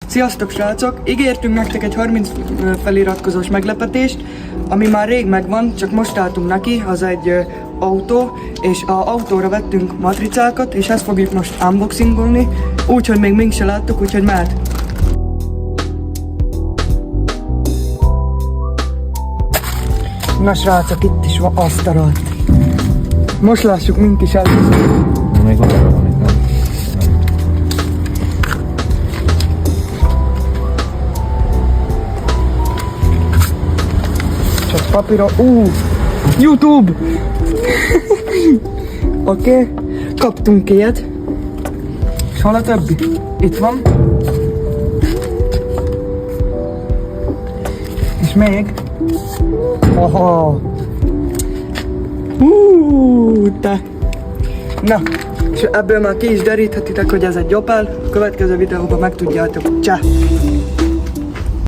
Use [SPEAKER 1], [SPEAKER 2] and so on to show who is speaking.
[SPEAKER 1] Sziasztok srácok! Ígértünk nektek egy 30 feliratkozós meglepetést, ami már rég megvan, csak most álltunk neki, az egy autó, és az autóra vettünk matricákat, és ezt fogjuk most unboxingolni, úgyhogy még mink se láttuk, úgyhogy mehet! Na srácok, itt is van asztalat. Most lássuk, mink is először.
[SPEAKER 2] Még van, nem.
[SPEAKER 1] Csak papíra... YouTube! Oké, kaptunk ilyet. És hol a többi? Itt van. És még. Aha! Te! Na, és ebből már ki is deríthetitek, hogy ez egy Opel. A következő videóban megtudjátok. Csá!